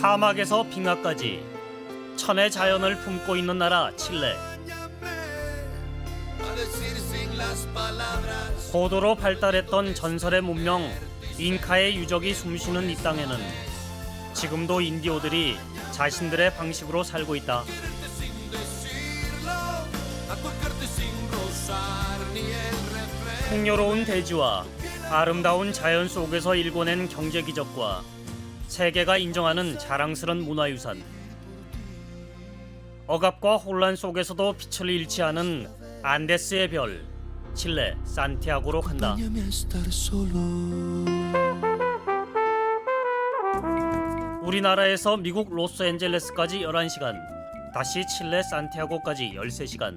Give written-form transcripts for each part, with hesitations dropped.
사막에서 빙하까지 천의 자연을 품고 있는 나라 칠레. 고도로 발달했던 전설의 문명 잉카의 유적이 숨쉬는 이 땅에는 지금도 인디오들이 자신들의 방식으로 살고 있다. 풍요로운 대지와 아름다운 자연 속에서 일궈낸 경제 기적과 세계가 인정하는 자랑스런 문화유산. 억압과 혼란 속에서도 빛을 잃지 않은 안데스의 별, 칠레 산티아고로 간다. 우리나라에서 미국 로스앤젤레스까지 11시간, 다시 칠레 산티아고까지 13시간.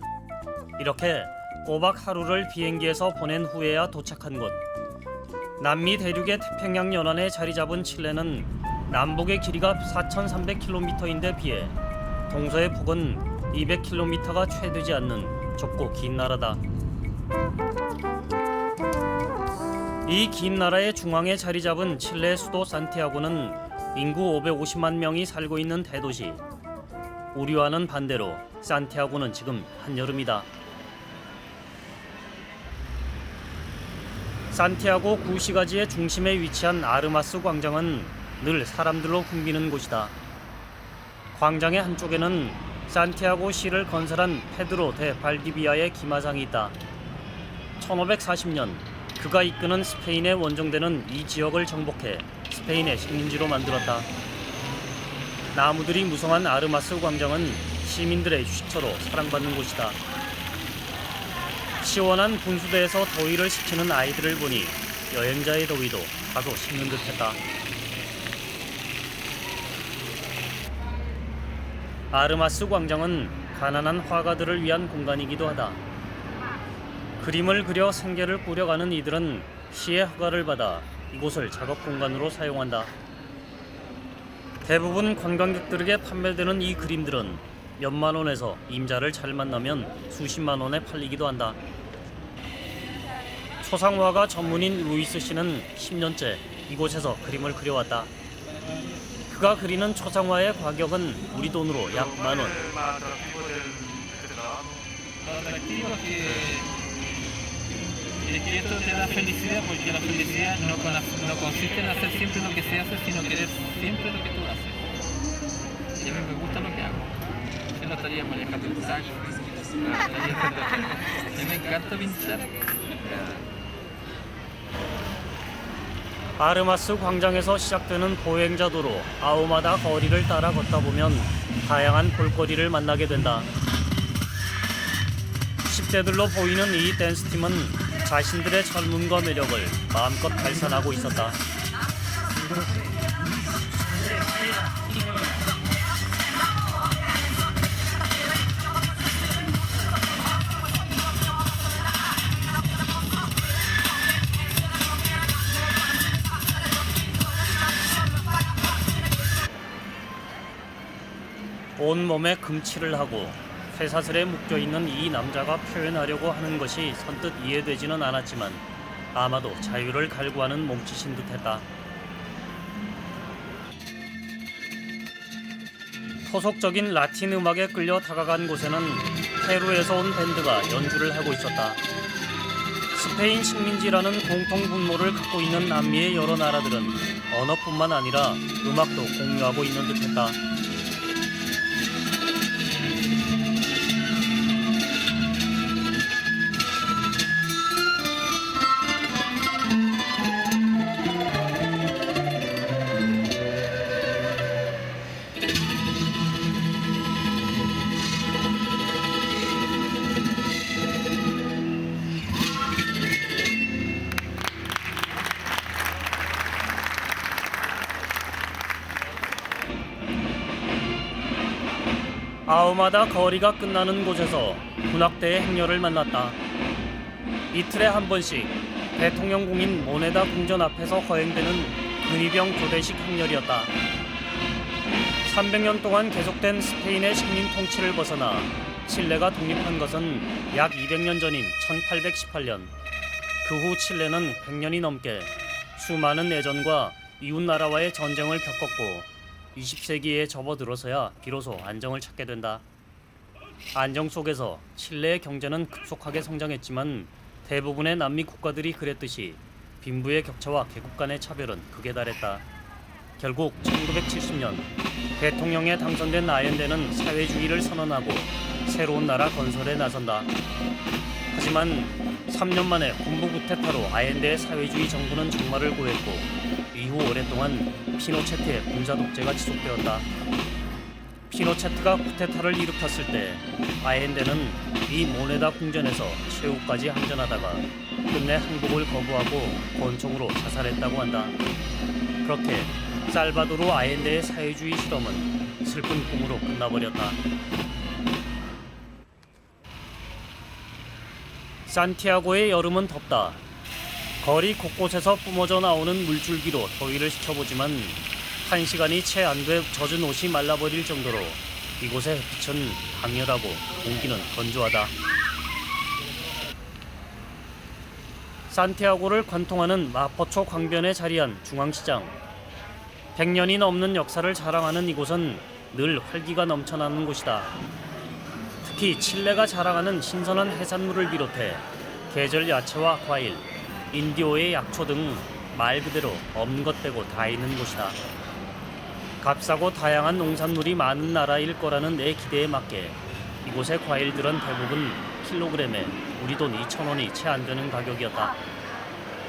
이렇게 꼬박 하루를 비행기에서 보낸 후에야 도착한 곳. 남미 대륙의 태평양 연안에 자리 잡은 칠레는 남북의 길이가 4,300km인데 비해 동서의 폭은 200km가 채 되지 않는 좁고 긴 나라다. 이 긴 나라의 중앙에 자리 잡은 칠레 수도 산티아고는 인구 550만 명이 살고 있는 대도시. 우리와는 반대로 산티아고는 지금 한여름이다. 산티아고 구시가지의 중심에 위치한 아르마스 광장은 늘 사람들로 붐비는 곳이다. 광장의 한쪽에는 산티아고 시를 건설한 페드로 데 발디비아의 기마상이 있다. 1540년 그가 이끄는 스페인의 원정대는 이 지역을 정복해 스페인의 식민지로 만들었다. 나무들이 무성한 아르마스 광장은 시민들의 휴식처로 사랑받는 곳이다. 시원한 분수대에서 더위를 식히는 아이들을 보니 여행자의 더위도 다소 식는 듯했다. 아르마스 광장은 가난한 화가들을 위한 공간이기도 하다. 그림을 그려 생계를 꾸려가는 이들은 시의 허가를 받아 이곳을 작업 공간으로 사용한다. 대부분 관광객들에게 판매되는 이 그림들은 몇만 원에서 임자를 잘 만나면 수십만 원에 팔리기도 한다. 초상화가 전문인 루이스 씨는 10년째 이곳에서 그림을 그려왔다. 그가 그리는 초상화의 가격은 우리 돈으로 약 만원. Esto te da felicidad porque la felicidad no consiste en hacer siempre lo que se hace, sino querer siempre lo que tú haces. Y a mí me gusta lo que hago. Si no estaría manejando el saco. A mí me encanta pintar. 아르마스 광장에서 시작되는 보행자 도로 아우마다 거리를 따라 걷다 보면 다양한 볼거리를 만나게 된다. 10대들로 보이는 이 댄스팀은 자신들의 젊음과 매력을 마음껏 발산하고 있었다. 온몸에 금칠을 하고 쇠사슬에 묶여있는 이 남자가 표현하려고 하는 것이 선뜻 이해되지는 않았지만 아마도 자유를 갈구하는 몸짓인 듯했다. 토속적인 라틴 음악에 끌려 다가간 곳에는 페루에서 온 밴드가 연주를 하고 있었다. 스페인 식민지라는 공통 분모를 갖고 있는 남미의 여러 나라들은 언어뿐만 아니라 음악도 공유하고 있는 듯했다. 아우마다 거리가 끝나는 곳에서 군악대의 행렬을 만났다. 이틀에 한 번씩 대통령궁인 모네다 궁전 앞에서 거행되는 근위병 교대식 행렬이었다. 300년 동안 계속된 스페인의 식민 통치를 벗어나 칠레가 독립한 것은 약 200년 전인 1818년. 그 후 칠레는 100년이 넘게 수많은 내전과 이웃나라와의 전쟁을 겪었고 20세기에 접어들어서야 비로소 안정을 찾게 된다. 안정 속에서 칠레의 경제는 급속하게 성장했지만 대부분의 남미 국가들이 그랬듯이 빈부의 격차와 계급 간의 차별은 극에 달했다. 결국 1970년 대통령에 당선된 아엔데는 사회주의를 선언하고 새로운 나라 건설에 나선다. 하지만 3년 만에 군부 쿠데타로 아엔데의 사회주의 정부는 종말을 고했고 이후 오랫동안 피노체트의 군사 독재가 지속되었다. 피노체트가 쿠데타를 일으켰을 때 아엔데는 이 모네다 궁전에서 최후까지 항전하다가 끝내 항복을 거부하고 권총으로 자살했다고 한다. 그렇게 살바도르 아엔데의 사회주의 실험은 슬픈 꿈으로 끝나버렸다. 산티아고의 여름은 덥다. 거리 곳곳에서 뿜어져 나오는 물줄기로 더위를 식혀보지만 1시간이 채 안 돼 젖은 옷이 말라버릴 정도로 이곳의 햇빛은 강렬하고 공기는 건조하다. 산티아고를 관통하는 마포초 강변에 자리한 중앙시장. 100년이 넘는 역사를 자랑하는 이곳은 늘 활기가 넘쳐나는 곳이다. 특히 칠레가 자랑하는 신선한 해산물을 비롯해 계절 야채와 과일, 인디오의 약초 등 말 그대로 없는 것 빼고 다 있는 곳이다. 값싸고 다양한 농산물이 많은 나라일 거라는 내 기대에 맞게 이곳의 과일들은 대부분 킬로그램에 우리 돈 2,000원이 채 안 되는 가격이었다.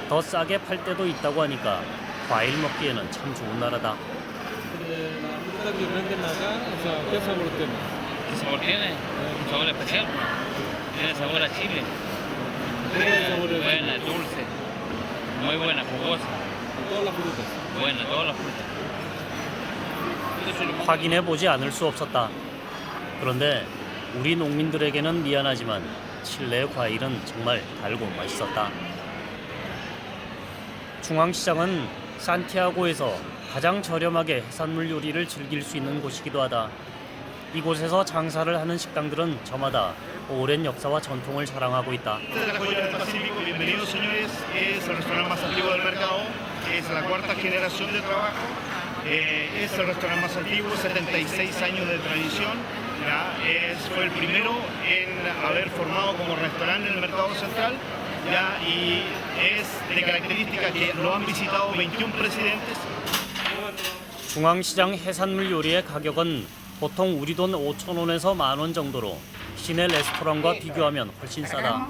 더 싸게 팔 때도 있다고 하니까 과일 먹기에는 참 좋은 나라다. que venden acá, o sea, ¿qué sabor tiene? ¿Qué sabor tiene? Un sabor especial. Tiene sabor a chile. Buena, dulce. Muy buena, jugosa. Todas las frutas. Buena, todas las frutas. 확인해 보지 않을 수 없었다. 그런데 우리 농민들에게는 미안하지만 칠레의 과일은 정말 달고 맛있었다. 중앙시장은 산티아고에서 가장 저렴하게 해산물 요리를 즐길 수 있는 곳이기도 하다. 이곳에서 장사를 하는 식당들은 저마다 오랜 역사와 전통을 자랑하고 있다. Esta es la Joya del Pacífico, bienvenidos señores, es el restaurante más antiguo del mercado, es la cuarta generación de trabajo, es el restaurante más antiguo, 76 años de tradición, ¿ya? Fue el primero en haber formado como restaurante en el mercado central, ¿ya? Y es de característica que lo han visitado 21 presidentes. 중앙시장 해산물 요리의 가격은 보통 우리 돈 5,000원에서 10,000원 정도로 시내 레스토랑과 비교하면 훨씬 싸다.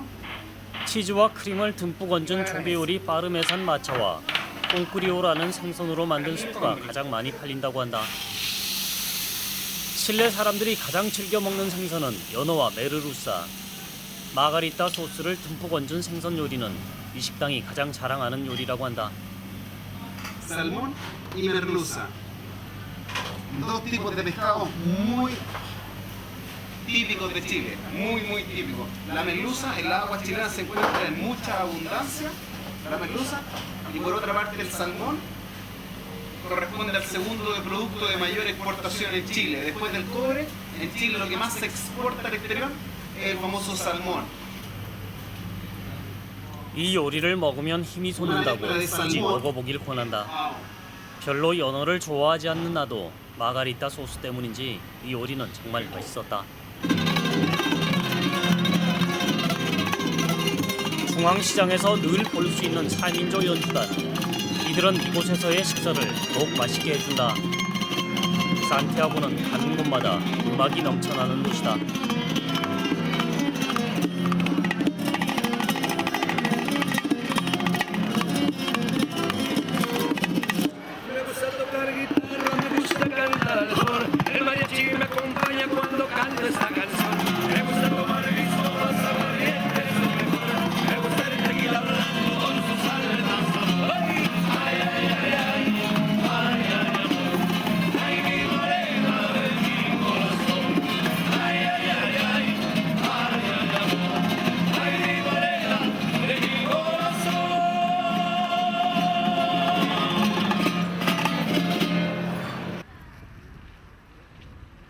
치즈와 크림을 듬뿍 얹은 조개 요리 파르메산 마차와 꽁꾸리오라는 생선으로 만든 스프가 가장 많이 팔린다고 한다. 칠레 사람들이 가장 즐겨 먹는 생선은 연어와 메르루사. 마가리타 소스를 듬뿍 얹은 생선 요리는 이 식당이 가장 자랑하는 요리라고 한다. Salmón y merluza. Dos tipos de pescado muy típicos de Chile, muy típicos. La merluza en las aguas chilenas se encuentra en mucha abundancia, la merluza, y por otra parte el salmón corresponde al segundo de producto de mayor exportación en Chile. Después del cobre, en Chile lo que más se exporta al exterior es el famoso salmón. 이 요리를 먹으면 힘이 솟는다고 굳이 먹어보길 권한다. 별로 연어를 좋아하지 않는 나도 마가리타 소스 때문인지 이 요리는 정말 맛있었다. 중앙시장에서 늘 볼 수 있는 4인조 연주단. 이들은 이곳에서의 식사를 더욱 맛있게 해준다. 산티아고는 가는 곳마다 음악이 넘쳐나는 곳이다.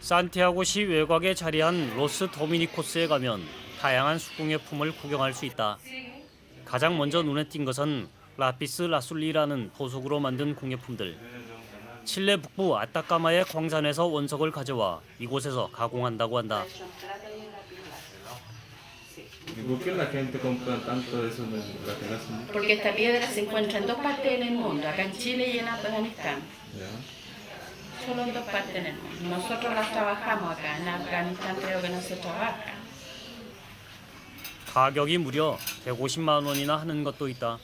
산티아고시 외곽에 자리한 로스 도미니코스에 가면 다양한 수공예품을 구경할 수 있다. 가장 먼저 눈에 띈 것은 라피스 라술리라는 보석으로 만든 공예품들. 칠레 북부 아타카마의 광산에서 원석을 가져와 이곳에서 가공한다고 한다. ¿Y por qué la gente compra tanto de eso en Guatemala? Porque esta piedra se encuentra en dos partes en el mundo, acá en Chile y en Afganistán. Ya. Solo en dos partes en el mundo. Nosotros las trabajamos acá, en Afganistán creo que no se trabaja. 가격이 무려 150만 원이나 하는 것도 있다.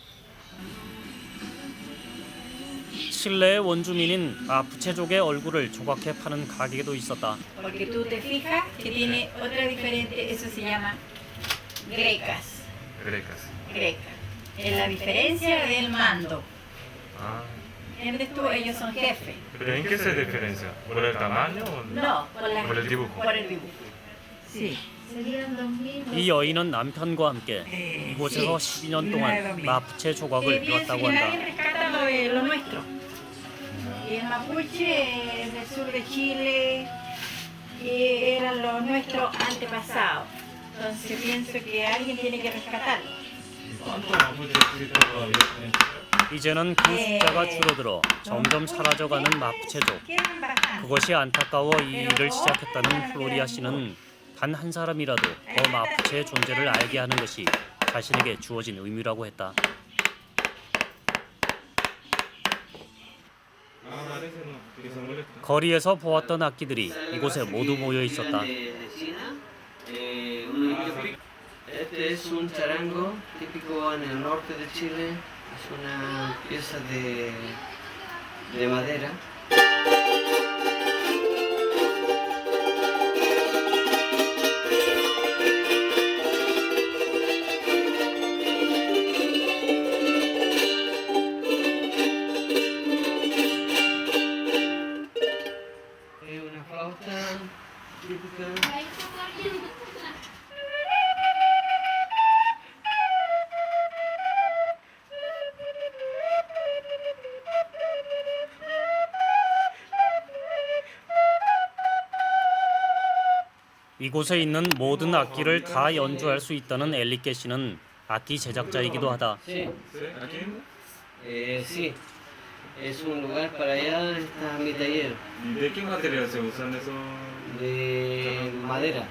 칠레의 원주민인 마푸체족의 얼굴을 조각해 파는 가게도 있었다. Porque tú te fijas que tiene otra diferente, eso se llama grecas. Grecas. Greca. Es la diferencia del mando. Ah. ¿Entiendes tú? Ellos son jefes. ¿Pero en qué se diferencia? ¿Por el tamaño o No, por el dibujo? por el dibujo. Sí. 이 여인은 남편과 함께 이곳에서 12년 동안 마푸체 조각을 Bien, 배웠다고 si 한다. nadie rescata lo nuestro. Y el mapuche del sur de Chile eran los nuestros antepasados. Entonces pienso que alguien tiene que rescatarlo. ¿Cuántos mapuches existen todavía? 이제는 그 숫자가 줄어들어 점점 사라져가는 마푸체족. Quedan bastantes. 그것이 안타까워 이 일을 시작했다는 플로리아 씨는 단 한 사람이라도 더 마푸체의 존재를 알게 하는 것이 자신에게 주어진 의무라고 했다. 거리에서 보았던 악기들이 이곳에 모두 모여 있었다. Este es un charango típico en el norte de Chile, es una pieza de madera. Es una flauta típica. 이곳에 있는 모든 악기를 다 연주할 수 있다는 엘리케 씨는 악기 제작자이기도 하다. Sí, ¿Aquí? sí. Es un lugar para allá, está mi taller ¿Y de qué material se usan esos? de madera.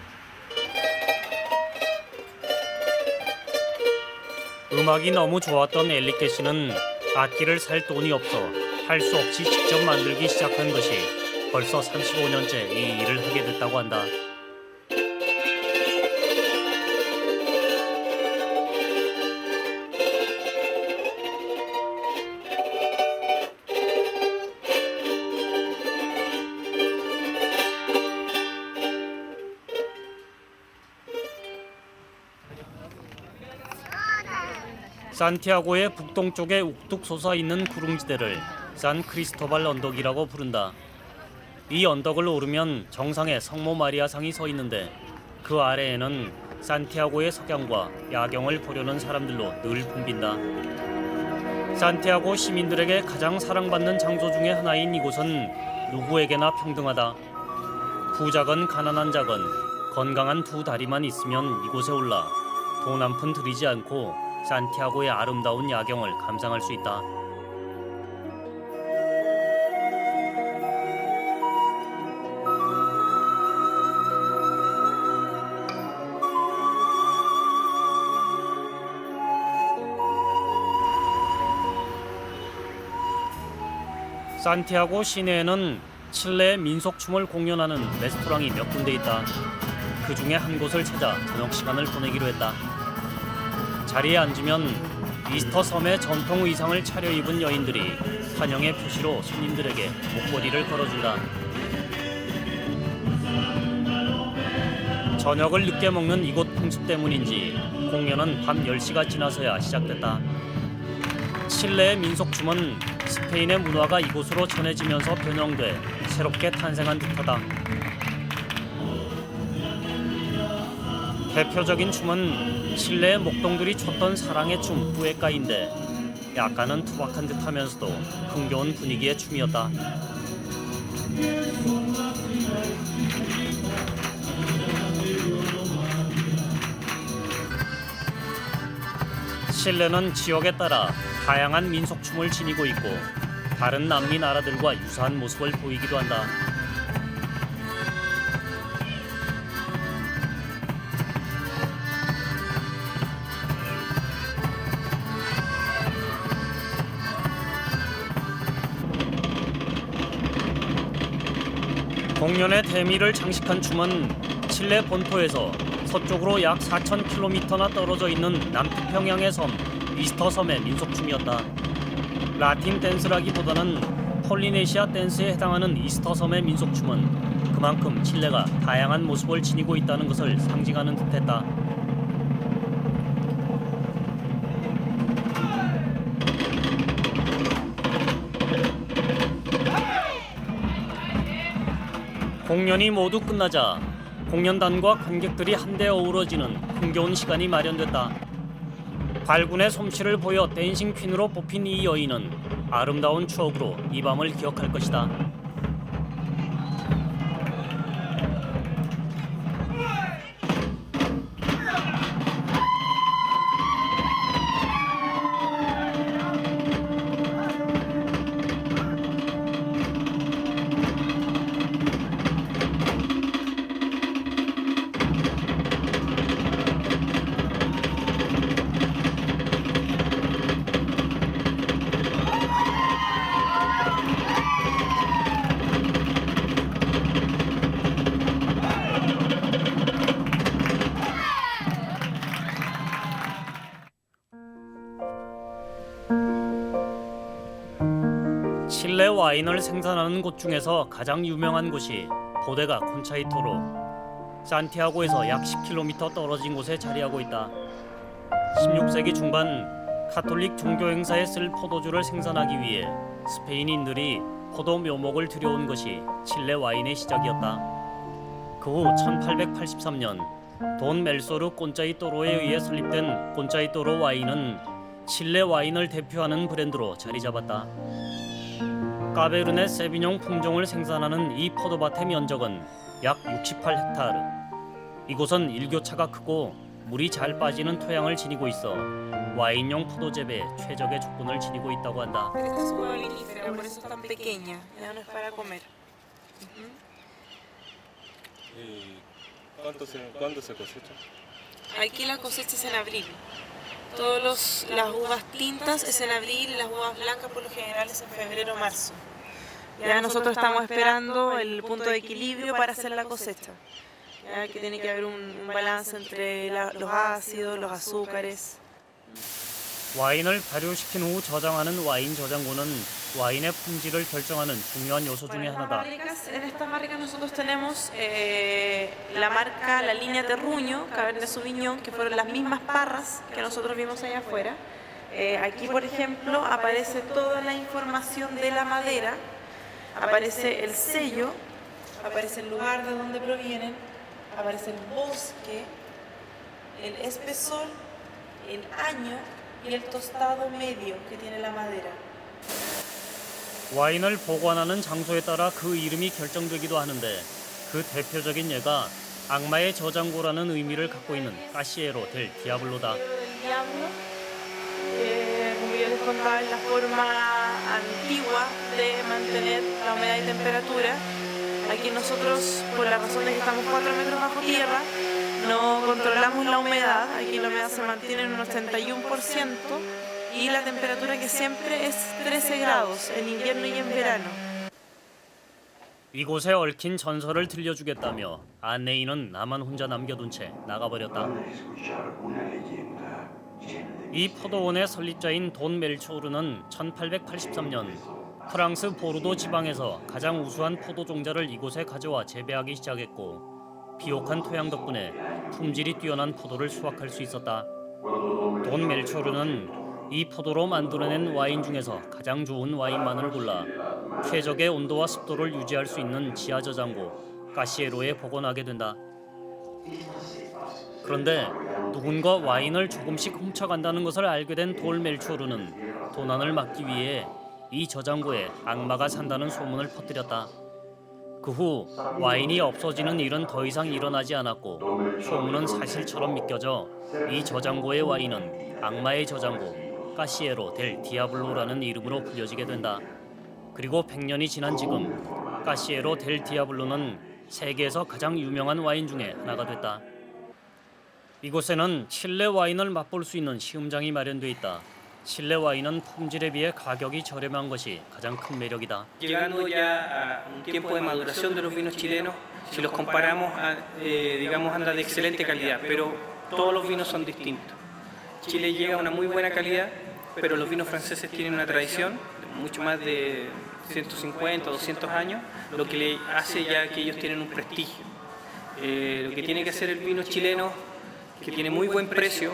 음악이 너무 좋았던 엘리케 씨는 악기를 살 돈이 없어 할 수 없이 직접 만들기 시작한 것이 벌써 35년째 이 일을 하게 됐다고 한다. 산티아고의 북동쪽에 욱뚝 솟아있는 구릉지대를 산 크리스토발 언덕이라고 부른다. 이 언덕을 오르면 정상에 성모 마리아상이 서 있는데 그 아래에는 산티아고의 석양과 야경을 보려는 사람들로 늘 붐빈다. 산티아고 시민들에게 가장 사랑받는 장소 중에 하나인 이곳은 누구에게나 평등하다. 부자건 가난한 자건 건강한 두 다리만 있으면 이곳에 올라 돈 한 푼 들이지 않고 산티아고의 아름다운 야경을 감상할 수 있다. 산티아고 시내에는 칠레의 민속춤을 공연하는 레스토랑이 몇 군데 있다. 그 중에 한 곳을 찾아 저녁 시간을 보내기로 했다. 자리에 앉으면 이스터 섬의 전통 의상을 차려입은 여인들이 환영의 표시로 손님들에게 목걸이를 걸어준다. 저녁을 늦게 먹는 이곳 풍습 때문인지 공연은 밤 10시가 지나서야 시작됐다. 칠레의 민속춤은 스페인의 문화가 이곳으로 전해지면서 변형돼 새롭게 탄생한 듯하다. 대표적인 춤은 칠레의 목동들이 췄던 사랑의 춤 뿌에까인데 약간은 투박한 듯하면서도 흥겨운 분위기의 춤이었다. 칠레는 지역에 따라 다양한 민속춤을 지니고 있고 다른 남미 나라들과 유사한 모습을 보이기도 한다. 공연의 대미를 장식한 춤은 칠레 본토에서 서쪽으로 약 4,000km나 떨어져 있는 남태평양의 섬 이스터 섬의 민속춤이었다. 라틴 댄스라기보다는 폴리네시아 댄스에 해당하는 이스터 섬의 민속춤은 그만큼 칠레가 다양한 모습을 지니고 있다는 것을 상징하는 듯했다. 공연이 모두 끝나자 공연단과 관객들이 한데 어우러지는 흥겨운 시간이 마련됐다. 발군의 솜씨를 보여 댄싱 퀸으로 뽑힌 이 여인은 아름다운 추억으로 이 밤을 기억할 것이다. 칠레 와인을 생산하는 곳 중에서 가장 유명한 곳이 보데가 콘차이토로 산티아고에서 약 10km 떨어진 곳에 자리하고 있다. 16세기 중반 카톨릭 종교 행사에 쓸 포도주를 생산하기 위해 스페인인들이 포도 묘목을 들여온 것이 칠레 와인의 시작이었다. 그 후 1883년 돈 멜소르 꼰짜이또로에 의해 설립된 꼰짜이또로 와인은 칠레 와인을 대표하는 브랜드로 자리 잡았다. 까베르네 세비뇽 품종을 생산하는 이 포도밭의 면적은 약 68헥타르. 이곳은 일교차가 크고 물이 잘 빠지는 토양을 지니고 있어 와인용 포도 재배에 최적의 조건을 지니고 있다고 한다. Esta es uva vinífera, por eso es tan pequeña, ya no es para comer. ¿Y cuándo se cosecha? Aquí la cosecha es en abril. Las uvas tintas es en abril y las uvas blancas por lo general es en febrero o marzo. Ya nosotros estamos esperando el punto de equilibrio para hacer la cosecha. Ya que tiene que haber un balance entre los ácidos, los azúcares. 와인을 발효시킨 후 저장하는 와인 저장고는 와인의 품질을 결정하는 중요한 요소 중에 하나다. En estas barricas nosotros tenemos la línea Terruño, Cabernet Sauvignon, que fueron las mismas parras que nosotros vimos allá afuera. Aquí, por ejemplo, aparece toda la información de la madera, aparece el sello, aparece el lugar de donde provienen, aparece el bosque, el espesor, el año y el tostado medio que tiene la madera. 와인을 보관하는 장소에 따라 그 이름이 결정되기도 하는데 그 대표적인 예가 악마의 저장고라는 의미를 갖고 있는 까시에로 델 디아블로다. Como yo les contaba, es la forma antigua de mantener la humedad y temperatura. Aquí nosotros, por la razón de que estamos 4 metros bajo tierra, no controlamos la humedad. Aquí la humedad se mantiene en un 81% y la temperatura que siempre es 13 grados en invierno y en verano. 이곳에 얽힌 전설을 들려주겠다며 안내인은 나만 혼자 남겨둔 채 나가버렸다. 이 포도원의 설립자인 돈 멜초르는 1883년 프랑스 보르도 지방에서 가장 우수한 포도 종자를 이곳에 가져와 재배하기 시작했고 비옥한 토양 덕분에 품질이 뛰어난 포도를 수확할 수 있었다. 돈 멜초르는 이 포도로 만들어낸 와인 중에서 가장 좋은 와인만을 골라 최적의 온도와 습도를 유지할 수 있는 지하 저장고 까시에로에 보관하게 된다. 그런데 누군가 와인을 조금씩 훔쳐간다는 것을 알게 된 돌 멜초르는 도난을 막기 위해 이 저장고에 악마가 산다는 소문을 퍼뜨렸다. 그 후 와인이 없어지는 일은 더 이상 일어나지 않았고 소문은 사실처럼 믿겨져 이 저장고의 와인은 악마의 저장고 까시에로 델 디아블로라는 이름으로 불려지게 된다. 그리고 100년이 지난 지금 까시에로 델 디아블로는 세계에서 가장 유명한 와인 중에 하나가 됐다. 이곳에는 칠레 와인을 맛볼 수 있는 시음장이 마련돼 있다. 칠레 와인은 품질에 비해 가격이 저렴한 것이 가장 큰 매력이다. Llegando ya a un tiempo de maduración de los vinos chilenos, si los comparamos, digamos, anda de excelente calidad, pero todos los vinos son distintos. Chile llega a una muy buena calidad, pero los vinos franceses tienen una tradición, mucho más de 150 o 200 años, lo que le hace ya que ellos tienen un prestigio. Lo que tiene que hacer el vino chileno, que tiene muy buen precio,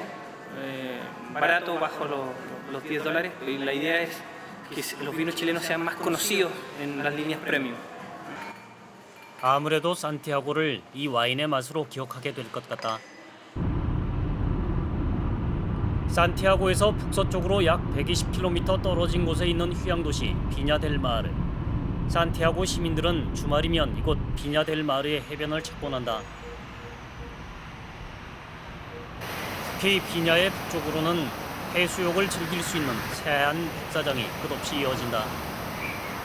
barato, bajo los $10, y la idea es que los vinos chilenos sean más conocidos en las líneas premium. 아무래도 산티아고를 이 와인의 맛으로 기억하게 될 것 같다. 산티아고에서 북서쪽으로 약 120km 떨어진 곳에 있는 휴양도시 비냐델마르. 산티아고 시민들은 주말이면 이곳 비냐델마르의 해변을 찾곤 한다. 특히 비냐의 북쪽으로는 해수욕을 즐길 수 있는 새하얀 백사장이 끝없이 이어진다.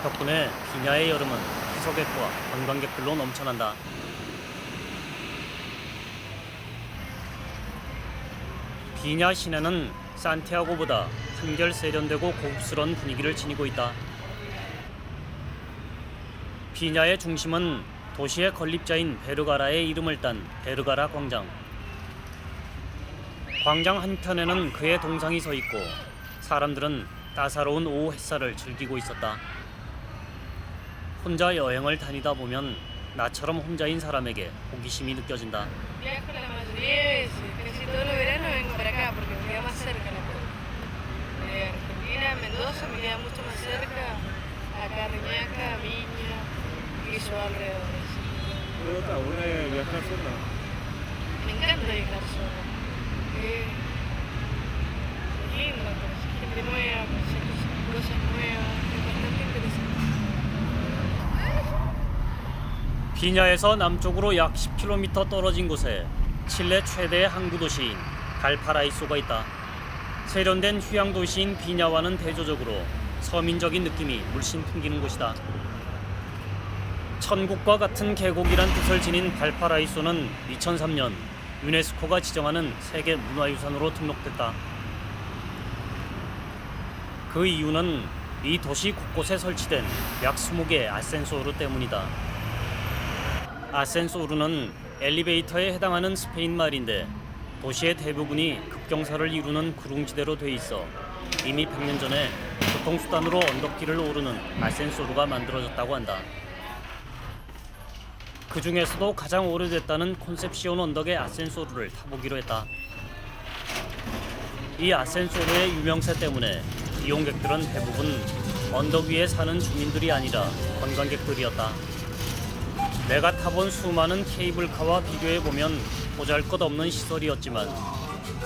덕분에 비냐의 여름은 희석객과 관광객들로 넘쳐난다. 비냐 시내는 산티아고보다 한결 세련되고 고급스러운 분위기를 지니고 있다. 비냐의 중심은 도시의 건립자인 베르가라의 이름을 딴 베르가라 광장. 광장 한편에는 그의 동상이 서 있고 사람들은 따사로운 오후 햇살을 즐기고 있었다. 혼자 여행을 다니다 보면 나처럼 혼자인 사람에게 호기심이 느껴진다. Viajo la mayoría de veces, casi todos los veranos vengo para acá porque me queda más cerca la cosa. De Argentina, Mendoza me queda mucho más cerca, acá Reñaca, Viña, y eso alrededor. ¿Pero está bueno viajar sola? Me encanta viajar sola. Es lindo, conocer gente nueva, conocer cosas nuevas, es bastante interesante. 비냐에서 남쪽으로 약 10km 떨어진 곳에 칠레 최대의 항구 도시인 발파라이소가 있다. 세련된 휴양 도시인 비냐와는 대조적으로 서민적인 느낌이 물씬 풍기는 곳이다. 천국과 같은 계곡이란 뜻을 지닌 발파라이소는 2003년 유네스코가 지정하는 세계 문화유산으로 등록됐다. 그 이유는 이 도시 곳곳에 설치된 약 20개의 아센소르 때문이다. 아센소르는 엘리베이터에 해당하는 스페인 말인데 도시의 대부분이 급경사를 이루는 구릉지대로 돼 있어 이미 100년 전에 교통수단으로 언덕길을 오르는 아센소르가 만들어졌다고 한다. 그 중에서도 가장 오래됐다는 콘셉시온 언덕의 아센소르를 타보기로 했다. 이 아센소르의 유명세 때문에 이용객들은 대부분 언덕 위에 사는 주민들이 아니라 관광객들이었다. 내가 타본 수많은 케이블카와 비교해보면 보잘것없는 시설이었지만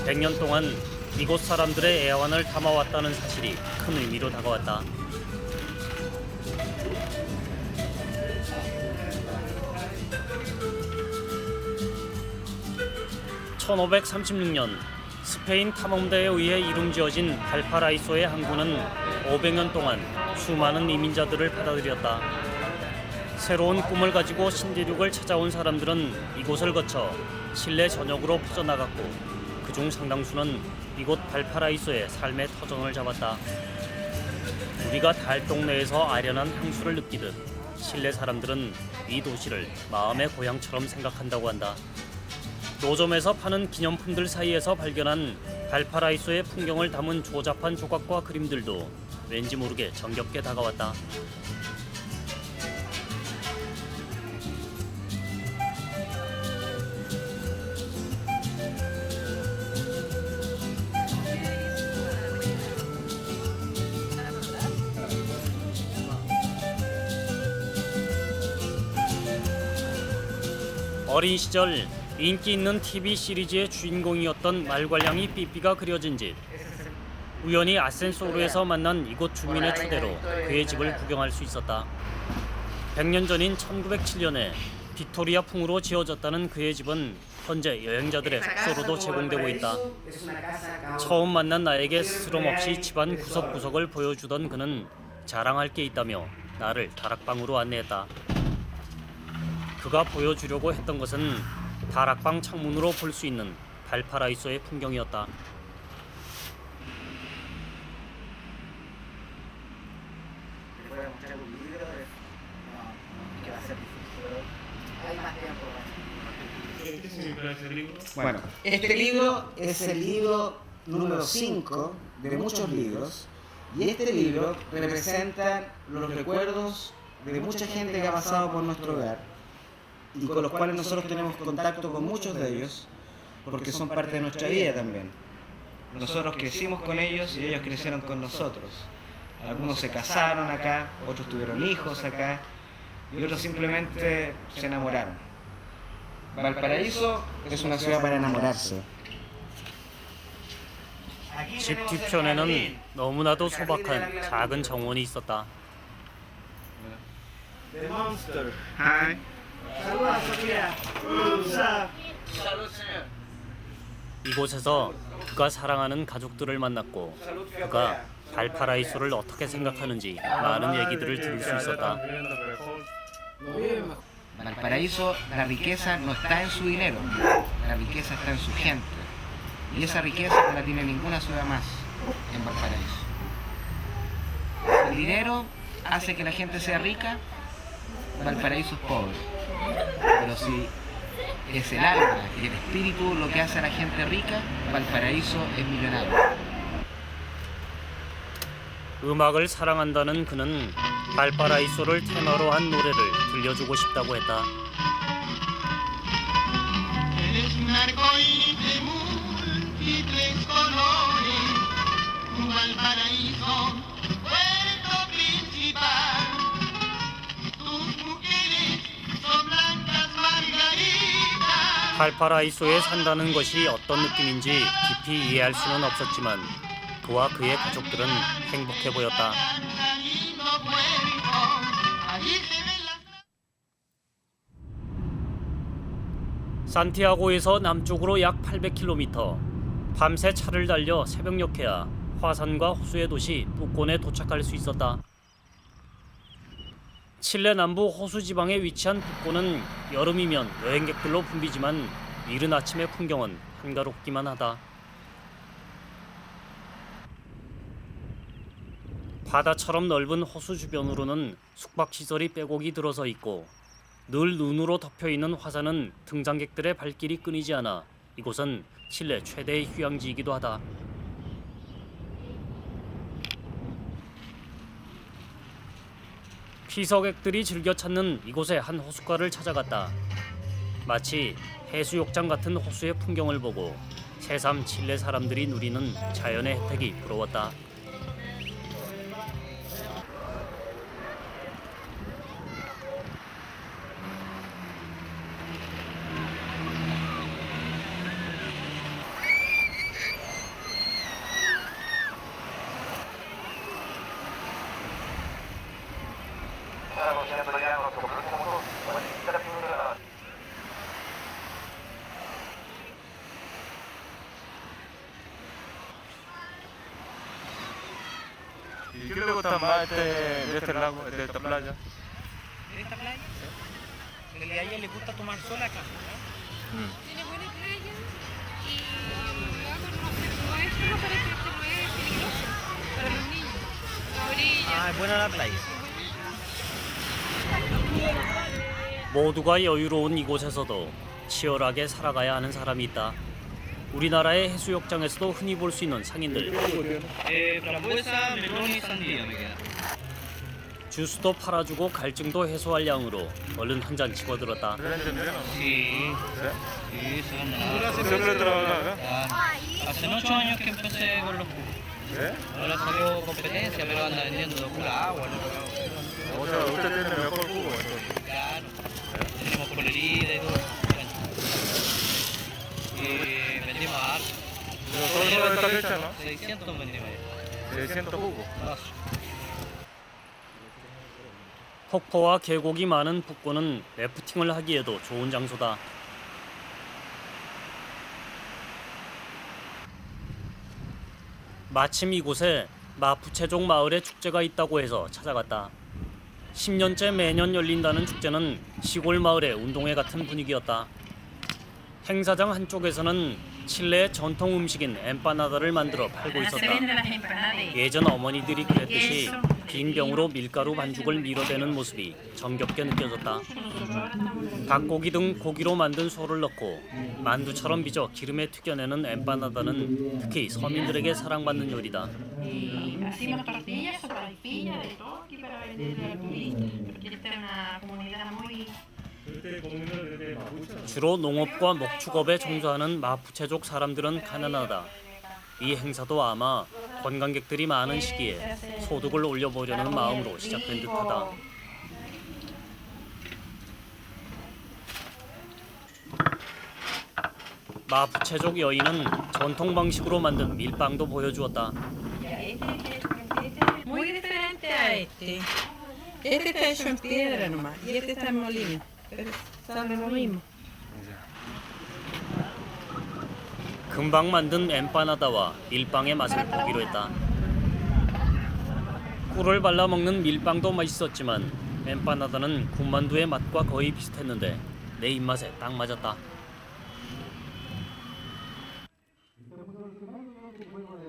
100년 동안 이곳 사람들의 애환을 담아왔다는 사실이 큰 의미로 다가왔다. (1536년) 스페인 탐험대에 의해 이름 지어진 발파라이소의 항구는 500년 동안 수많은 이민자들을 받아들였다. 새로운 꿈을 가지고 신대륙을 찾아온 사람들은 이곳을 거쳐 칠레 전역으로 퍼져나갔고 그중 상당수는 이곳 발파라이소의 삶의 터전을 잡았다. 우리가 달 동네에서 아련한 향수를 느끼듯 칠레 사람들은 이 도시를 마음의 고향처럼 생각한다고 한다. 노점에서 파는 기념품들 사이에서 발견한 발파라이소의 풍경을 담은 조잡한 조각과 그림들도 왠지 모르게 정겹게 다가왔다. 어린 시절 인기 있는 TV 시리즈의 주인공이었던 말괄량이 삐삐가 그려진 집. 우연히 아센소르에서 만난 이곳 주민의 초대로 그의 집을 구경할 수 있었다. 100년 전인 1907년에 빅토리아풍으로 지어졌다는 그의 집은 현재 여행자들의 숙소로도 제공되고 있다. 처음 만난 나에게 스스럼 없이 집안 구석구석을 보여주던 그는 자랑할 게 있다며 나를 다락방으로 안내했다. 그가 보여주려고 했던 것은 다락방 창문으로 볼 수 있는 발파라이소의 풍경이었다. ¿Qué significa ese libro? Bueno, este libro es el libro número 5 de muchos libros y este libro representa los recuerdos de mucha gente que ha pasado por nuestro hogar y con los cuales nosotros tenemos contacto con muchos de ellos porque son parte de nuestra vida también. Nosotros crecimos con ellos y ellos crecieron con nosotros. Algunos se casaron acá, otros tuvieron hijos acá y otros simplemente se enamoraron. Valparaíso es una ciudad para enamorarse. 집 뒤편에는 너무나도 소박한 작은 정원이 있었다. The Monster. Hi. Saluda, Sofía. Salud, señor. 이곳에서 그가 사랑하는 가족들을 만났고 그가 발파라이소를 어떻게 생각하는지 많은 얘기들을 들을 수 있었다. Valparaíso, la riqueza no está en su dinero, la riqueza está en su gente. Y esa riqueza no la tiene ninguna ciudad más en Valparaíso. El dinero hace que la gente sea rica, Valparaíso es pobre. Pero si es el alma y el espíritu lo que hace a la gente rica, Valparaíso es millonario. 음악을 사랑한다는 그는 발파라이소를 테마로 한 노래를 들려주고 싶다고 했다. Eres un arcoíris de múltiples colores, un Valparaíso, puerto principal. Tus mujeres son blancas margaritas. 발파라이소에 산다는 것이 어떤 느낌인지 깊이 이해할 수는 없었지만 그와 그의 가족들은 행복해 보였다. 산티아고에서 남쪽으로 약 800km, 밤새 차를 달려 새벽녘에야 화산과 호수의 도시 뿌콘에 도착할 수 있었다. 칠레 남부 호수 지방에 위치한 뿌콘은 여름이면 여행객들로 붐비지만 이른 아침의 풍경은 한가롭기만 하다. 바다처럼 넓은 호수 주변으로는 숙박시설이 빼곡이 들어서 있고 늘 눈으로 덮여있는 화산은 등산객들의 발길이 끊이지 않아 이곳은 칠레 최대의 휴양지이기도 하다. 피서객들이 즐겨 찾는 이곳의 한 호숫가를 찾아갔다. 마치 해수욕장 같은 호수의 풍경을 보고 새삼 칠레 사람들이 누리는 자연의 혜택이 부러웠다. ¿Y qué le gusta más de este lago, de esta playa? ¿De esta playa? En realidad a ella le gusta tomar sol acá. Tiene buena playa y el agua no es como para que se mueve peligroso para los niños. La orilla. es buena la playa. 모두가 여유로운 이곳에서도 치열하게 살아가야 하는 사람이 있다. 우리나라의 해수욕장에서도 흔히 볼 수 있는 상인들. Frambuesa, melón y sandía me queda. 주스도 팔아주고 갈증도 해소할 양으로 얼른 한 잔 집어들었다. Sí, sí, son ¿Siempre trabajas acá? Hace 8 años que empecé con los jugos. Ahora salió competencia, pero anda vendiendo pura agua. O sea, usted tiene mejor jugo, entonces. Claro, tenemos colerita y todo. Vendimos harto. Pero solo de esta fecha, ¿no? 600 vendimos ya. 600 jugos. 폭포와 계곡이 많은 북고는 래프팅을 하기에도 좋은 장소다. 마침 이곳에 마푸체족 마을의 축제가 있다고 해서 찾아갔다. 10년째 매년 열린다는 축제는 시골 마을의 운동회 같은 분위기였다. 행사장 한쪽에서는 칠레의 전통 음식인 엠파나다를 만들어 팔고 있었다. 예전 어머니들이 그랬듯이 빈 병으로 밀가루 반죽을 밀어대는 모습이 정겹게 느껴졌다. 닭고기 등 고기로 만든 소를 넣고 만두처럼 빚어 기름에 튀겨내는 엠파나다는 특히 서민들에게 사랑받는 요리다. Hacemos tortillas, sopaipillas, de todo aquí para vender a los turistas, porque esta es una comunidad muy... 주로 농업과 목축업에 종사하는 마푸체족 사람들은 가난하다. 이 행사도 아마 관광객들이 많은 시기에 소득을 올려보려는 마음으로 시작된 듯하다. 마푸체족 여인은 전통 방식으로 만든 밀빵도 보여주었다. Muy diferente a este. Este está hecho en piedra nomás y este está en molino, pero sale lo mismo. 금방 만든 엠파나다와 밀빵의 맛을 보기로 했다. 꿀을 발라 먹는 밀빵도 맛있었지만 엠파나다는 군만두의 맛과 거의 비슷했는데 내 입맛에 딱 맞았다.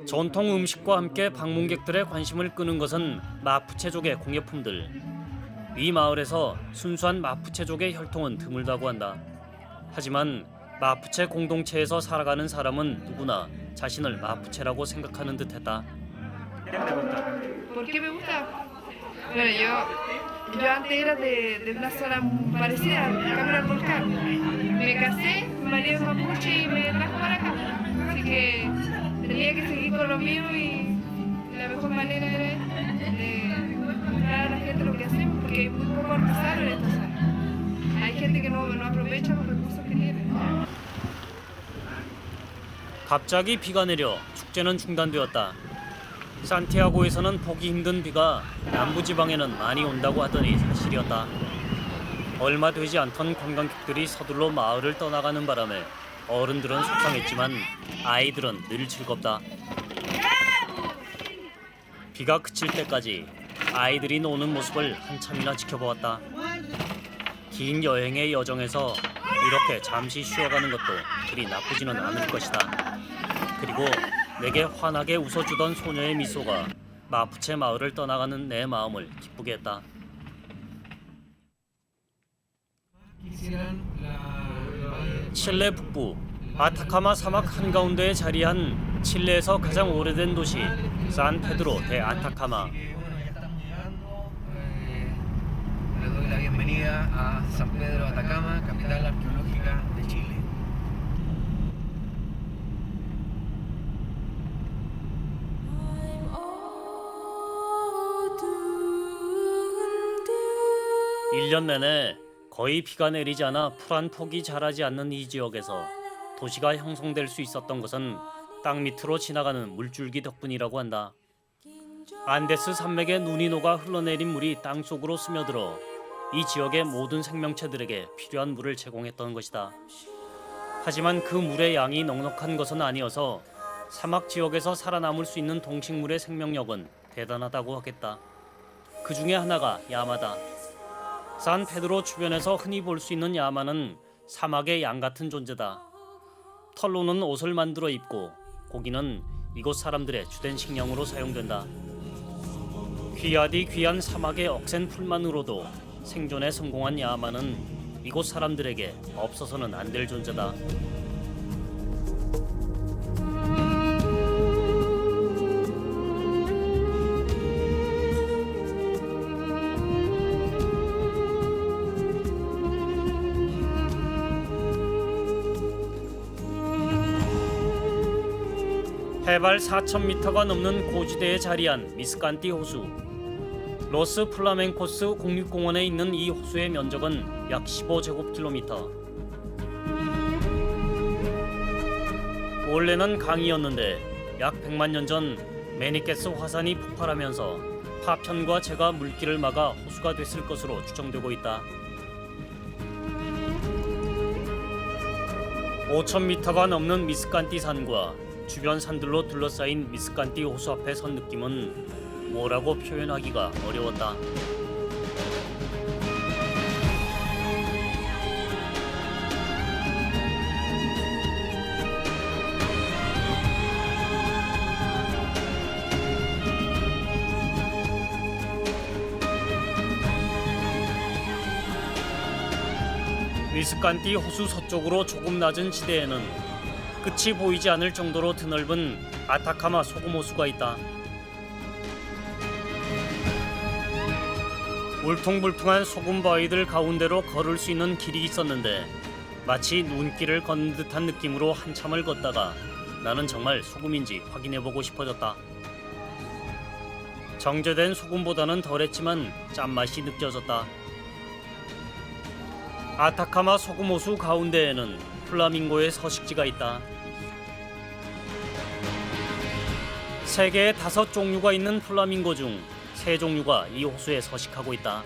전통 음식과 함께 방문객들의 관심을 끄는 것은 마푸체족의 공예품들. 이 마을에서 순수한 마푸체족의 혈통은 드물다고 한다. 하지만 마푸체 공동체에서 살아가는 사람은 누구나 자신을 마푸체라고 생각하는 듯했다. ¿Por qué me gusta? Bueno, yo antes era de una zona parecida a Cámara del Volcán. Me casé, mi marido es mapuche y me trajo para acá. Así que tenía que seguir con lo mío y la mejor manera era de mostrar a la gente lo que hacemos, porque hay muy poco artesano en esta zona. Hay gente que no aprovecha los recursos que tiene. 갑자기 비가 내려 축제는 중단되었다. 산티아고에서는 보기 힘든 비가 남부지방에는 많이 온다고 하더니 사실이었다. 얼마 되지 않던 관광객들이 서둘러 마을을 떠나가는 바람에 어른들은 속상했지만 아이들은 늘 즐겁다. 비가 그칠 때까지 아이들이 노는 모습을 한참이나 지켜보았다. 긴 여행의 여정에서 이렇게 잠시 쉬어가는 것도 그리 나쁘지는 않을 것이다. 그리고 내게 환하게 웃어주던 소녀의 미소가 마푸체 마을을 떠나가는 내 마음을 기쁘게 했다. 칠레 북부 아타카마 사막 한가운데에 자리한 칠레에서 가장 오래된 도시 산페드로 데 아타카마. Le doy la bienvenida a San Pedro Atacama, capital arqueológica de Chile. 일 년 내내 거의 비가 내리지 않아 풀 한 폭이 자라지 않는 이 지역에서 도시가 형성될 수 있었던 것은 땅 밑으로 지나가는 물줄기 덕분이라고 한다. 안데스 산맥에 눈이 녹아 흘러내린 물이 땅 속으로 스며들어 이 지역의 모든 생명체들에게 필요한 물을 제공했던 것이다. 하지만 그 물의 양이 넉넉한 것은 아니어서 사막 지역에서 살아남을 수 있는 동식물의 생명력은 대단하다고 하겠다. 그 중에 하나가 야마다. 산 페드로 주변에서 흔히 볼 수 있는 야마는 사막의 양 같은 존재다. 털로는 옷을 만들어 입고 고기는 이곳 사람들의 주된 식량으로 사용된다. 귀하디 귀한 사막의 억센 풀만으로도 생존에 성공한 야마는 이곳 사람들에게 없어서는 안 될 존재다. 해발 4,000m가 넘는 고지대에 자리한 미스칸티 호수. 로스 플라멘코스 국립공원에 있는 이 호수의 면적은 약 15제곱킬로미터. 원래는 강이었는데 약 100만 년 전 메니케스 화산이 폭발하면서 파편과 재가 물길을 막아 호수가 됐을 것으로 추정되고 있다. 5,000m가 넘는 미스칸티 산과 주변 산들로 둘러싸인 미스칸티 호수 앞에 선 느낌은 뭐라고 표현하기가 어려웠다. 위스칸티 호수 서쪽으로 조금 낮은 지대에는 끝이 보이지 않을 정도로 드넓은 아타카마 소금호수가 있다. 울퉁불퉁한 소금 바위들 가운데로 걸을 수 있는 길이 있었는데 마치 눈길을 걷는 듯한 느낌으로 한참을 걷다가 나는 정말 소금인지 확인해보고 싶어졌다. 정제된 소금보다는 덜했지만 짠맛이 느껴졌다. 아타카마 소금호수 가운데에는 플라밍고의 서식지가 있다. 세계에 5종류가 있는 플라밍고 중 3종류가 이 호수에 서식하고 있다.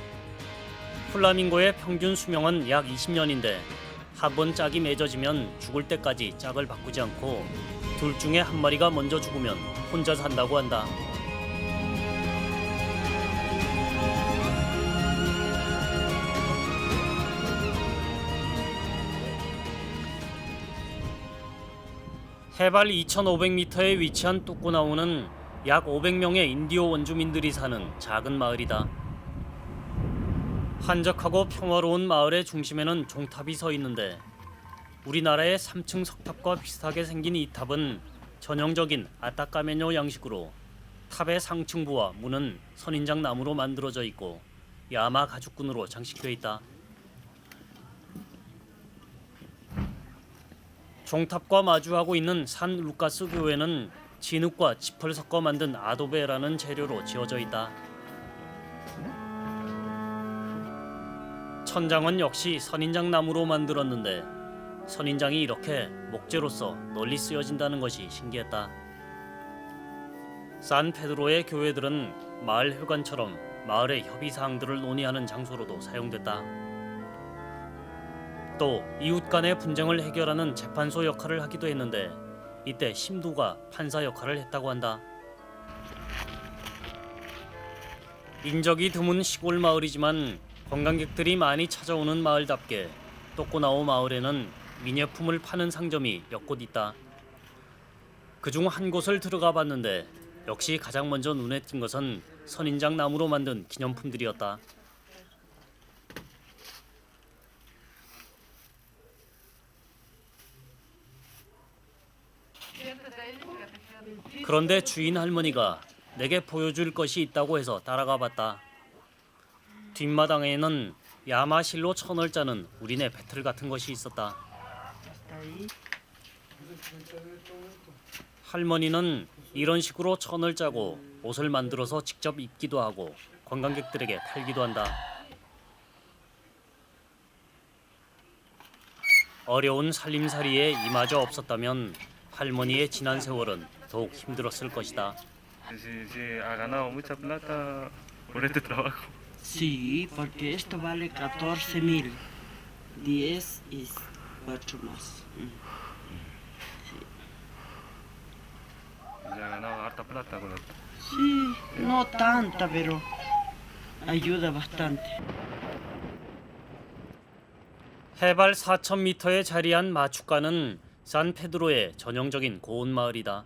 플라밍고의 평균 수명은 약 20년인데 한 번 짝이 맺어지면 죽을 때까지 짝을 바꾸지 않고 둘 중에 한 마리가 먼저 죽으면 혼자 산다고 한다. 해발 2,500m에 위치한 뚜꾸나우는 약 500명의 인디오 원주민들이 사는 작은 마을이다. 한적하고 평화로운 마을의 중심에는 종탑이 서 있는데 우리나라의 3층 석탑과 비슷하게 생긴 이 탑은 전형적인 아타카메뇨 양식으로 탑의 상층부와 문은 선인장 나무로 만들어져 있고 야마 가죽끈으로 장식되어 있다. 종탑과 마주하고 있는 산 루카스 교회는 진흙과 짚을 섞어 만든 아도베라는 재료로 지어져 있다. 천장은 역시 선인장 나무로 만들었는데 선인장이 이렇게 목재로서 널리 쓰여진다는 것이 신기했다. 산페드로의 교회들은 마을 회관처럼 마을의 협의 사항들을 논의하는 장소로도 사용됐다. 또 이웃 간의 분쟁을 해결하는 재판소 역할을 하기도 했는데 이때 심두가 판사 역할을 했다고 한다. 인적이 드문 시골 마을이지만 관광객들이 많이 찾아오는 마을답게 또꾸나오 마을에는 미녀품을 파는 상점이 몇 곳 있다. 그중 한 곳을 들어가 봤는데 역시 가장 먼저 눈에 띈 것은 선인장 나무로 만든 기념품들이었다. 그런데 주인 할머니가 내게 보여줄 것이 있다고 해서 따라가 봤다. 뒷마당에는 야마실로 천을 짜는 우리네 배틀 같은 것이 있었다. 할머니는 이런 식으로 천을 짜고 옷을 만들어서 직접 입기도 하고 관광객들에게 팔기도 한다. 어려운 살림살이에 이마저 없었다면 할머니의 지난 세월은 더욱 힘들었을 것이다. Si ha ganado mucha plata por este trabajo. Sí, porque esto vale 14.000. 10 y 4 más. Ya ha ganado harta plata con esto. Sí, no tanta, pero ayuda bastante. 해발 4,000m에 자리한 마추카는 산페드로의 전형적인 고온 마을이다.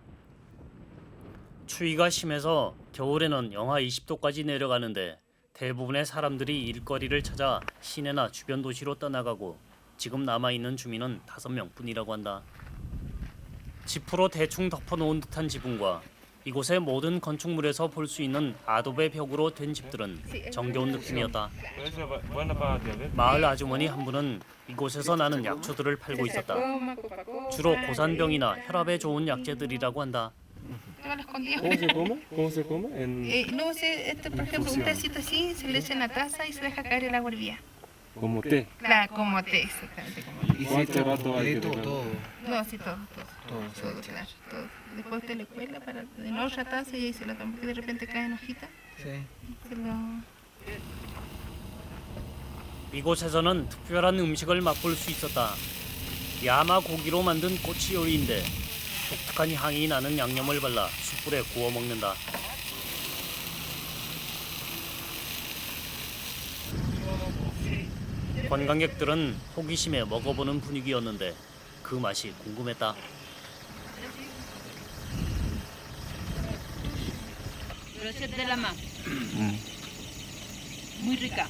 추위가 심해서 겨울에는 영하 20도까지 내려가는데 대부분의 사람들이 일거리를 찾아 시내나 주변 도시로 떠나가고 지금 남아있는 주민은 5명 뿐이라고 한다. 지프로 대충 덮어놓은 듯한 지붕과 이곳의 모든 건축물에서 볼 수 있는 아도베 벽으로 된 집들은 정겨운 느낌이었다. 마을 아주머니 한 분은 이곳에서 나는 약초들을 팔고 있었다. 주로 고산병이나 혈압에 좋은 약재들이라고 한다. ¿Cómo se come? ¿Cómo se come? No sé, por ejemplo, un tecito así, se le echa en la taza y se deja caer el agua hervida. Como té. Claro, como té, exactamente. ¿Y cuánto rato hay que dejar? No, sí, todo. Claro, todo. Después usted le cuela para en otra taza y ahí se la toma, porque de repente caen hojitas. Sí. Se lo... 이곳에서는 특별한 음식을 맛볼 수 있었다. 야마 고기로 만든 꼬치 요리인데 독특한 향이 나는 양념을 발라 숯불에 구워 먹는다. 관광객들은 호기심에 먹어보는 분위기였는데 그 맛이 궁금했다. Brochette de la mar. Muy rica.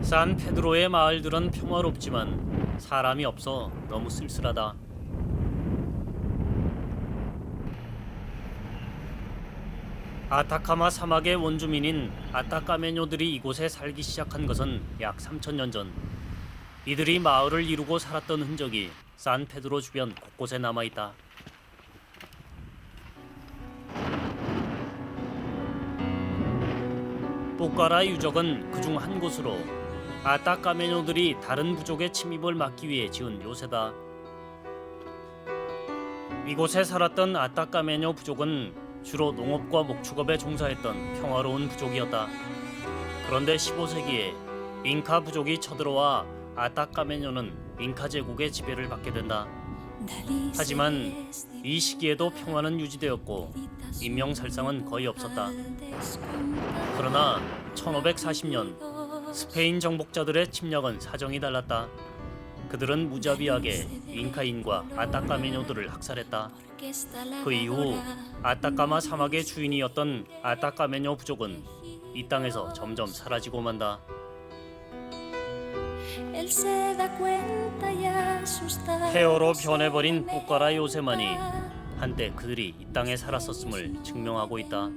산 페드로의 마을들은 평화롭지만 사람이 없어 너무 쓸쓸하다. 아타카마 사막의 원주민인 아타카메뇨들이 이곳에 살기 시작한 것은 약 3,000년 전. 이들이 마을을 이루고 살았던 흔적이 산 페드로 주변 곳곳에 남아있다. 뽀까라 유적은 그중 한 곳으로 아타카메뇨들이 다른 부족의 침입을 막기 위해 지은 요새다. 이곳에 살았던 아타카메뇨 부족은 주로 농업과 목축업에 종사했던 평화로운 부족이었다. 그런데 15세기에 잉카 부족이 쳐들어와 아타카메뇨는 잉카 제국의 지배를 받게 된다. 하지만 이 시기에도 평화는 유지되었고 인명살상은 거의 없었다. 그러나 1540년 스페인 정복자들의 침략은 사정이 달랐다. 그들은 무자비하게 잉카인과 아타카메뇨들을 학살했다. 그 이후 아타카마 사막의 주인이었던 아타카메뇨 부족은 이 땅에서 점점 사라지고 만다. 폐허로 변해버린 뽀까라 요새만이 한때 그들이 이 땅에 살았었음을 증명하고 있다.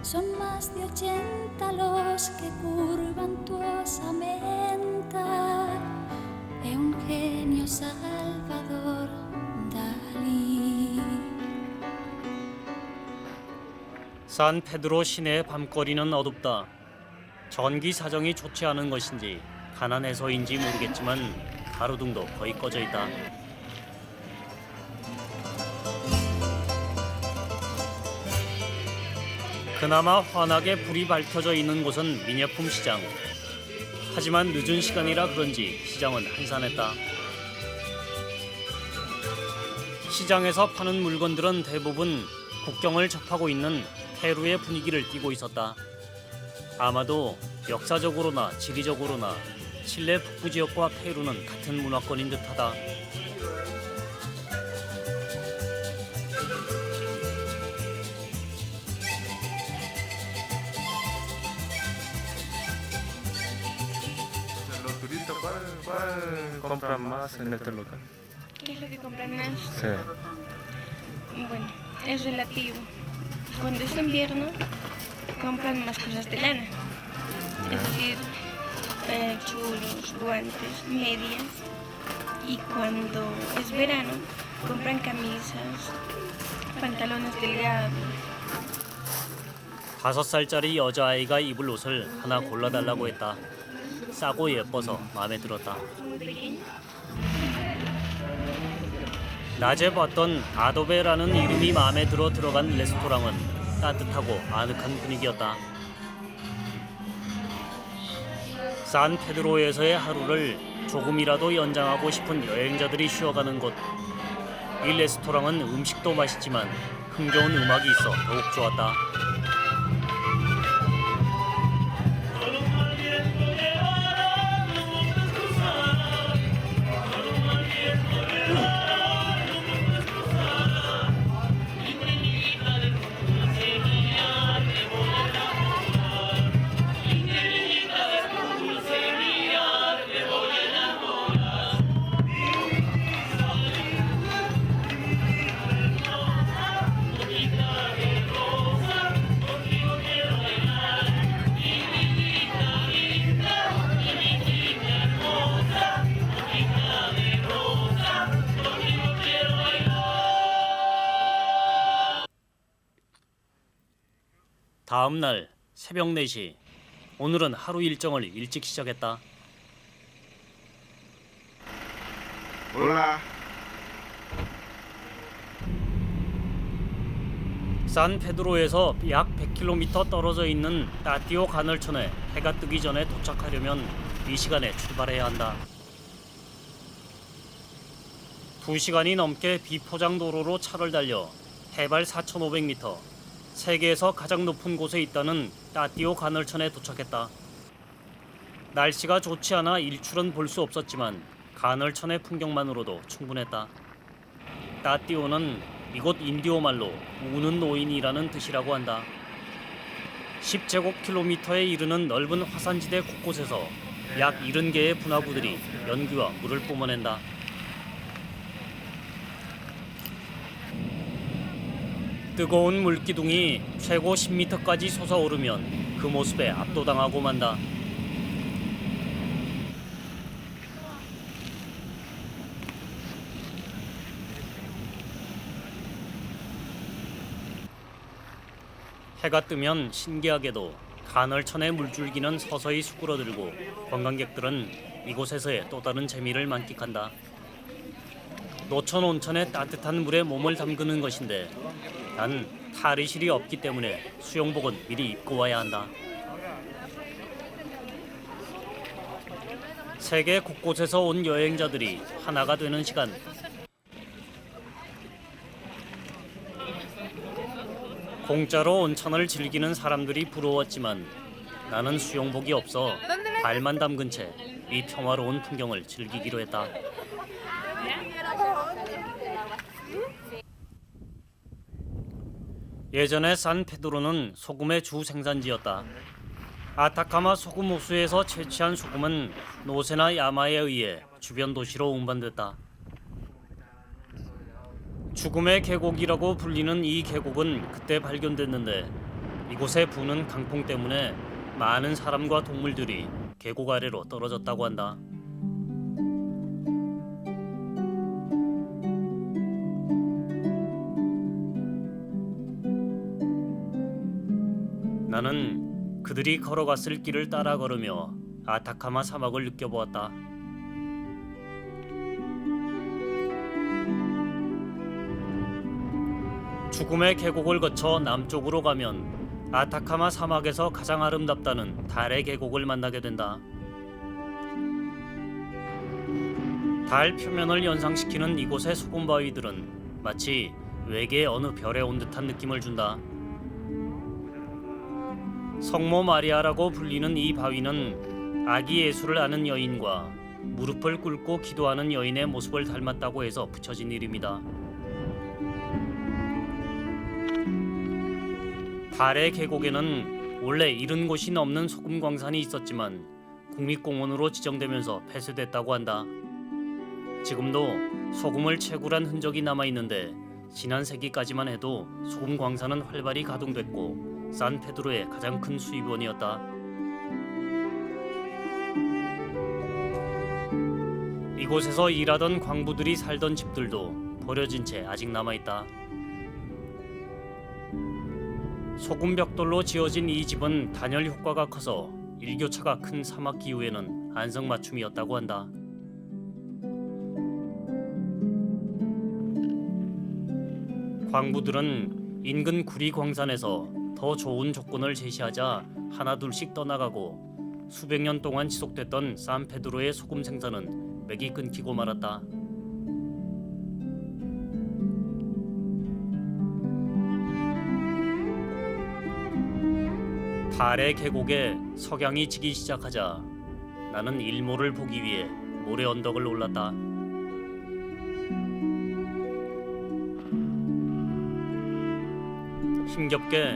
Son más de 80 los que curvan tu osamenta. È un genio Salvador Dalí. 산 페드로 시내의 밤거리는 어둡다. 전기 사정이 좋지 않은 것인지 가난해서인지 모르겠지만 가로등도 거의 꺼져 있다. 그나마 환하게 불이 밝혀져 있는 곳은 미녀품 시장. 하지만 늦은 시간이라 그런지 시장은 한산했다. 시장에서 파는 물건들은 대부분 국경을 접하고 있는 페루의 분위기를 띠고 있었다. 아마도 역사적으로나 지리적으로나 칠레 북부 지역과 페루는 같은 문화권인 듯하다. Los turistas, ¿cuál compran más en este local? ¿Qué es lo que compran más? Sí. Bueno, es relativo. Cuando es invierno, compran más cosas de lana. Es decir, chulos, guantes, medias. Y cuando es verano, compran camisas, pantalones delgados. 5살짜리 여자아이가 입을 옷을 하나 골라달라고 했다. 싸고 예뻐서 마음에 들었다. 낮에 봤던 아도베라는 이름이 마음에 들어 들어간 레스토랑은 따뜻하고 아늑한 분위기였다. 산 페드로에서의 하루를 조금이라도 연장하고 싶은 여행자들이 쉬어가는 곳. 이 레스토랑은 음식도 맛있지만 흥겨운 음악이 있어 더욱 좋았다. 다음 날 새벽 4시. 오늘은 하루 일정을 일찍 시작했다. Hola. 산 페드로에서 약 100km 떨어져 있는 따띠오 간헐천에 해가 뜨기 전에 도착하려면 이 시간에 출발해야 한다. 2시간이 넘게 비포장 도로로 차를 달려 해발 4,500m, 세계에서 가장 높은 곳에 있다는 따띠오 간헐천에 도착했다. 날씨가 좋지 않아 일출은 볼 수 없었지만 간헐천의 풍경만으로도 충분했다. 따띠오는 이곳 인디오 말로 우는 노인이라는 뜻이라고 한다. 10제곱킬로미터에 이르는 넓은 화산지대 곳곳에서 약 70개의 분화구들이 연기와 물을 뿜어낸다. 뜨거운 물기둥이 최고 10m까지 솟아오르면 그 모습에 압도당하고 만다. 해가 뜨면 신기하게도 간헐천의 물줄기는 서서히 수그러들고 관광객들은 이곳에서의 또 다른 재미를 만끽한다. 노천 온천의 따뜻한 물에 몸을 담그는 것인데 단 탈의실이 없기 때문에 수영복은 미리 입고 와야 한다. 세계 곳곳에서 온 여행자들이 하나가 되는 시간. 공짜로 온천을 즐기는 사람들이 부러웠지만 나는 수영복이 없어 발만 담근 채 이 평화로운 풍경을 즐기기로 했다. 예전에 산페드로는 소금의 주 생산지였다. 아타카마 소금 호수에서 채취한 소금은 노새나 야마에 의해 주변 도시로 운반됐다. 죽음의 계곡이라고 불리는 이 계곡은 그때 발견됐는데 이곳에 부는 강풍 때문에 많은 사람과 동물들이 계곡 아래로 떨어졌다고 한다. 나는 그들이 걸어갔을 길을 따라 걸으며 아타카마 사막을 느껴보았다. 죽음의 계곡을 거쳐 남쪽으로 가면 아타카마 사막에서 가장 아름답다는 달의 계곡을 만나게 된다. 달 표면을 연상시키는 이곳의 소금바위들은 마치 외계의 어느 별에 온 듯한 느낌을 준다. 성모 마리아라고 불리는 이 바위는 아기 예수를 아는 여인과 무릎을 꿇고 기도하는 여인의 모습을 닮았다고 해서 붙여진 이름이다. 달의 계곡에는 원래 이른 곳이 넘는 소금 광산이 있었지만 국립공원으로 지정되면서 폐쇄됐다고 한다. 지금도 소금을 채굴한 흔적이 남아있는데 지난 세기까지만 해도 소금 광산은 활발히 가동됐고 산페드로의 가장 큰 수입원이었다. 이곳에서 일하던 광부들이 살던 집들도 버려진 채 아직 남아있다. 소금 벽돌로 지어진 이 집은 단열 효과가 커서 일교차가 큰 사막 기후에는 안성맞춤이었다고 한다. 광부들은 인근 구리 광산에서 더 좋은 조건을 제시하자 하나둘씩 떠나가고 수백 년 동안 지속됐던 산페드로의 소금 생산은 맥이 끊기고 말았다. 달의 계곡에 석양이 지기 시작하자 나는 일몰을 보기 위해 모래 언덕을 올랐다. 힘겹게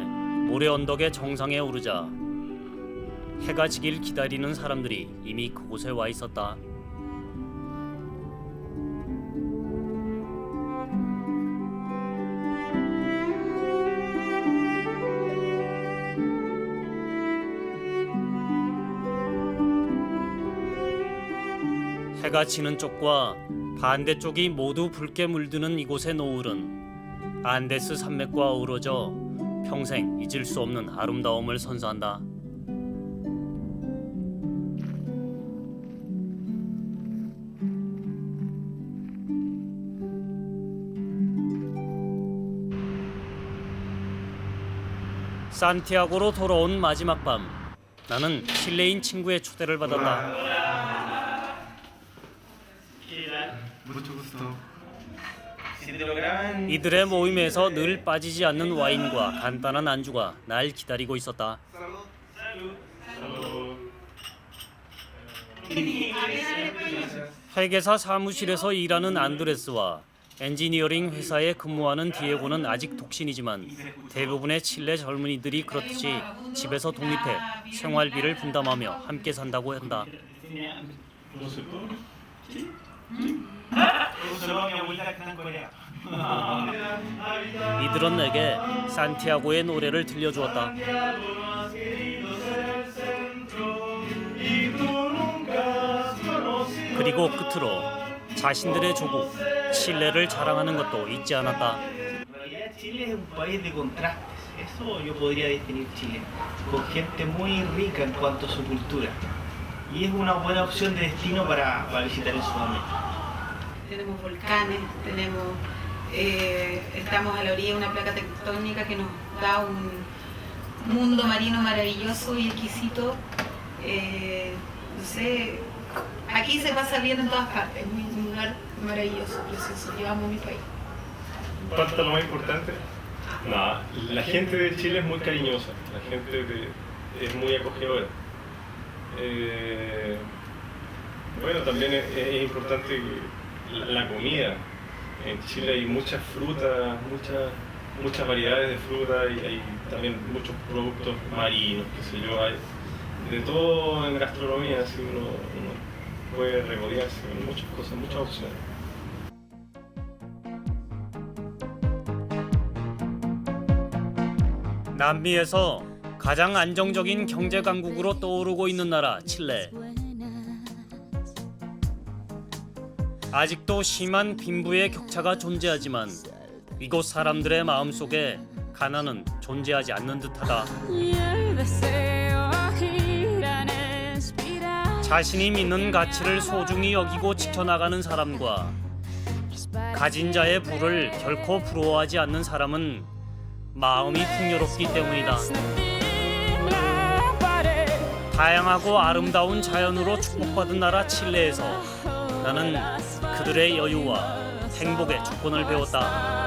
모래 언덕의 정상에 오르자 해가 지길 기다리는 사람들이 이미 그곳에 와 있었다. 해가 지는 쪽과 반대쪽이 모두 붉게 물드는 이곳의 노을은 안데스 산맥과 어우러져 평생 잊을 수 없는 아름다움을 선사한다. 산티아고로 돌아온 마지막 밤, 나는 칠레인 친구의 초대를 받았다. Mucho gusto. 이들의 모임에서 늘 빠지지 않는 와인과 간단한 안주가 날 기다리고 있었다. 회계사 사무실에서 일하는 안드레스와 엔지니어링 회사에 근무하는 디에고는 아직 독신이지만 대부분의 칠레 젊은이들이 그렇듯이 집에서 독립해 생활비를 분담하며 함께 산다고 한다. 이들은 내게 산티아고의 노래를 들려주었다. 그리고 끝으로 자신들의 조국 칠레를 자랑하는 것도 잊지 않았다. Chile es un país de contrastes, eso yo podría definir Chile, con gente muy rica en cuanto a su cultura, y es una buena opción de destino para visitar en Sudamérica. Tenemos volcanes, estamos a la orilla de una placa tectónica que nos da un mundo marino maravilloso y exquisito. No sé, aquí se pasa bien en todas partes, es un lugar maravilloso, precioso, yo amo mi país. ¿Falta lo más importante? No, la gente de Chile es muy cariñosa, la gente es muy acogedora. Bueno, también es importante la comida. En Chile hay muchas frutas, muchas variedades de fruta y hay también muchos productos marinos, qué sé yo, hay de todo en gastronomía, así uno puede regodearse con muchas cosas, muchas opciones. 남미에서 가장 안정적인 경제 강국으로 떠오르고 있는 나라 칠레. 아직도 심한 빈부의 격차가 존재하지만 이곳 사람들의 마음속에 가난은 존재하지 않는 듯하다. 자신이 믿는 가치를 소중히 여기고 지켜나가는 사람과 가진 자의 부를 결코 부러워하지 않는 사람은 마음이 풍요롭기 때문이다. 다양하고 아름다운 자연으로 축복받은 나라 칠레에서 나는 그들의 여유와 행복의 조건을 배웠다.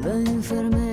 La enfermedad